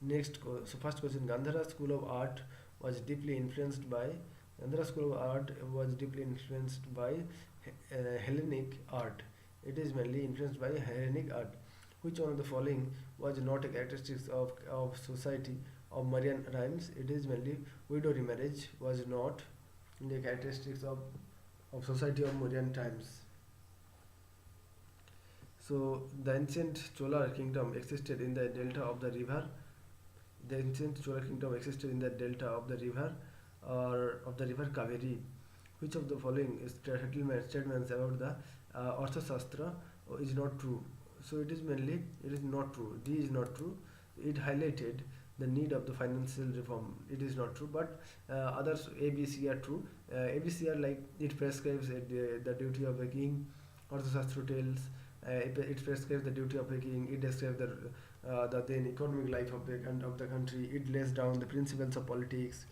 So first question, Gandhara School of Art was deeply influenced by Gandhara School of Art was deeply influenced by Hellenic art. It is mainly influenced by Hellenic art. Which one of the following was not a characteristic of society of Marian rhymes? It is mainly widow remarriage was not the characteristics of society of Marian times. So the ancient Chola kingdom existed in the delta of the river. The ancient Chola kingdom existed in the delta of the river or of the river Kaveri. Which of the following statements about the Arthashastra is not true? So it is not true. D is not true. It highlighted the need of the financial reform. It is not true, but others A, B, C are true. A, B, C are like it prescribes the duty of a king. Arthashastra tells it prescribes the duty of a king. It describes the then economic life of the country. It lays down the principles of politics.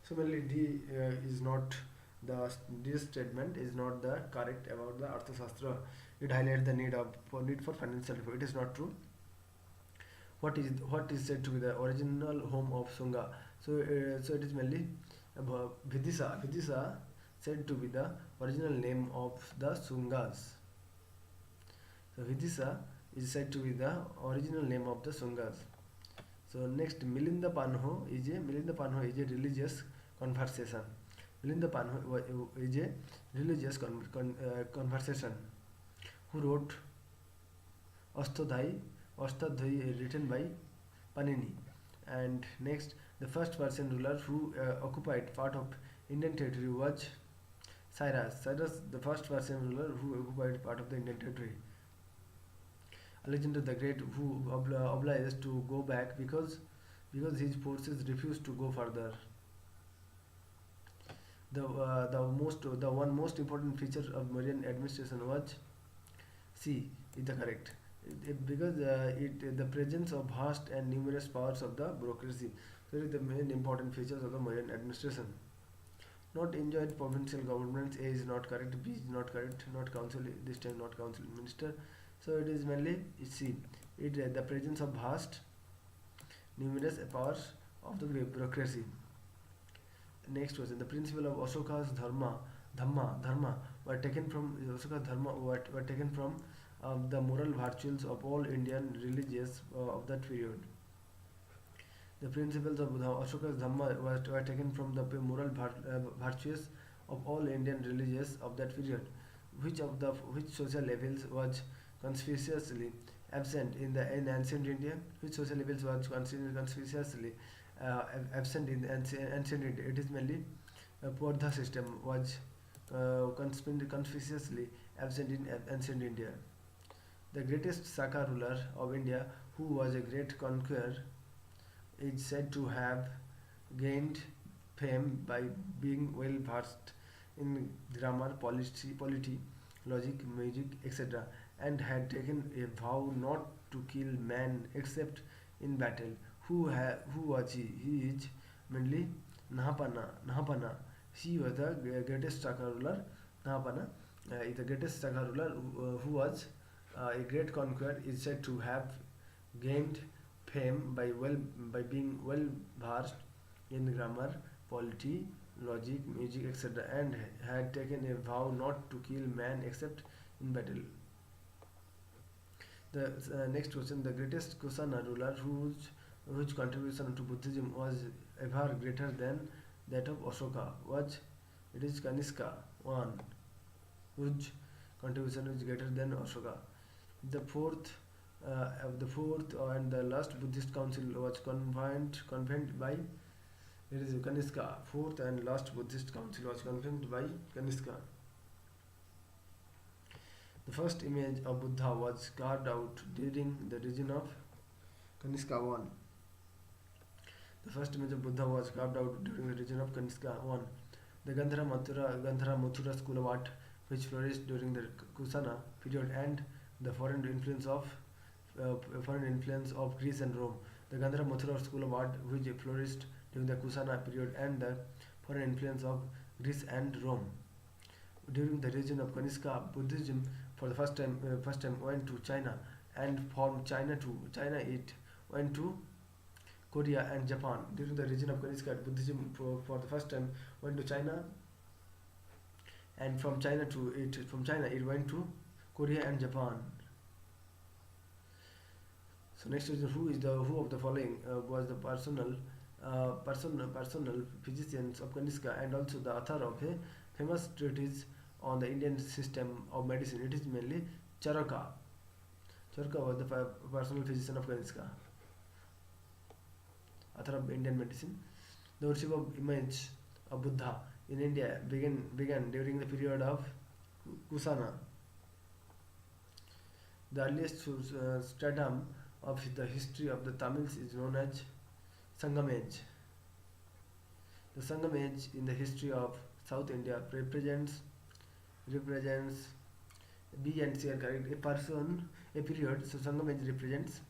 Similarly, D is not the this statement is not the correct about the Arthashastra. It highlights the need for financial reform. It is not true. What is said to be the original home of Sunga? So it is mainly Vidisa. Vidisa said to be the original name of the Sungas. So Vidisa is said to be the original name of the Sungas. So next, Milinda Panho is a religious conversation. Milinda Panho is a religious conversation who wrote Astadhai written by Panini. And next, the first Persian ruler who occupied part of Indian territory was Cyrus. Cyrus, the first Persian ruler who occupied part of the Indian territory. Alexander the Great, who obliged to go back because his forces refused to go further. The one most important feature of Mauryan administration was C is the correct. Because the presence of vast and numerous powers of the bureaucracy. So it is the main important features of the Mauryan administration. Not enjoyed provincial governments. A is not correct. B is not correct. Not council. This time not council minister. So it is mainly C. The presence of vast, numerous powers of the bureaucracy. Next question: the principle of Ashoka's dhamma were taken from Ashoka's dharma were taken from the moral virtues of all Indian religions of that period. The principles of Ashoka's dhamma were taken from the moral virtues of all Indian religions of that period. Which social levels was conspicuously absent in ancient India? Which social levels was conspicuously absent in ancient India? It is mainly Pordha system was conspicuously absent in ancient India. The greatest Saka ruler of India, who was a great conqueror, is said to have gained fame by being well versed in grammar, polity, logic, music, etc., and had taken a vow not to kill man except in battle. Who was he? He is mainly Nahapana. He was the greatest Saka ruler. Nahapana is the greatest Saka ruler who was a great conqueror, is said to have gained fame by being well versed in grammar, polity, logic, music, etc., and had taken a vow not to kill man except in battle. The next question: the greatest Kusana ruler whose contribution to Buddhism was ever greater than that of Ashoka was it is Kanishka one, whose contribution is greater than Ashoka. The fourth and the last Buddhist council was convened by it is Kanishka. Fourth and last Buddhist council was convened by Kanishka. The first image of Buddha was carved out during the region of Kanishka 1. The first image of Buddha was carved out during the region of Kanishka 1. The Gandhara Mathura school of art, which flourished during the Kusana period, and the foreign influence of Greece and Rome. The Gandhara Mathura school of art, which flourished during the Kusana period, and the foreign influence of Greece and Rome. During the region of Kanishka, Buddhism for the first time went to China, and from China it went to Korea, and Japan. During the region of Kanishka, Buddhism for the first time went to China, and from China it went to Korea and Japan. So next is who of the following was the personal physicians of Kanishka and also the author of a famous treatise on the Indian system of medicine. It is mainly Charaka. Charaka was the personal physician of Kanishka, author of Indian medicine. The worship of image of Buddha in India began during the period of Kusana. The earliest stratum of the history of the Tamils is known as Sangam Age. The Sangam Age in the history of South India represents B and C are correct. A period. So Sangam Age represents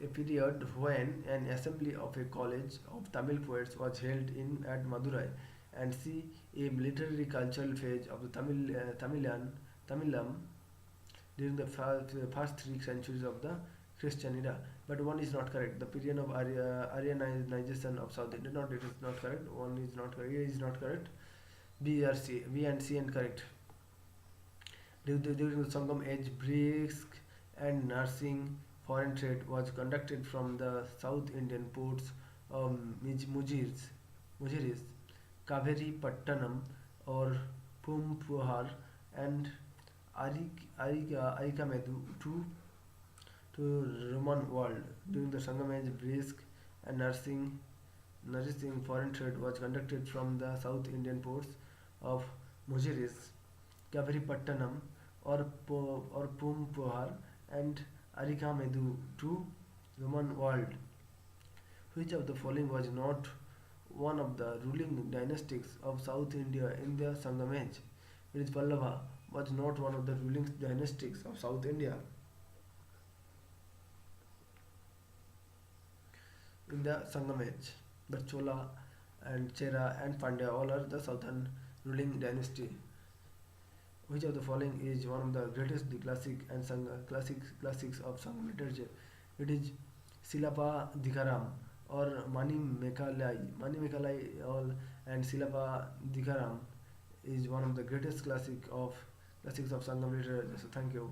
a period when an assembly of a college of Tamil poets was held in at Madurai, and C, a literary cultural phase of the Tamilam during the first 3 centuries of the Christian era. But one is not correct. The period of Aryanization of South India. Not it is not correct. One is not correct. A is not correct. B or C. B and C and correct. During the Sangam age, brisk and nursing foreign trade was conducted from the South Indian ports of Mujiris, Kaveri Pattanam or Pumpuhar and Arikamedu to Roman world. During the Sangam age, brisk and nourishing foreign trade was conducted from the South Indian ports of Mujiris, Kaviripattanam or Pumpuhar and Arikamedu to Roman world. Which of the following was not one of the ruling dynastics of South India in the Sangam age? It is Pallava was not one of the ruling dynastics of South India in the Sangam age. But Chola and Chera and Pandya all are the southern ruling dynasty. Which of the following is one of the greatest classic and classics of Sangam literature? It is Silapa Dikaram or Mani Mekalai. Mani Mekalai all and Silapa Dikaram is one of the greatest classics of Sangam literature. So thank you.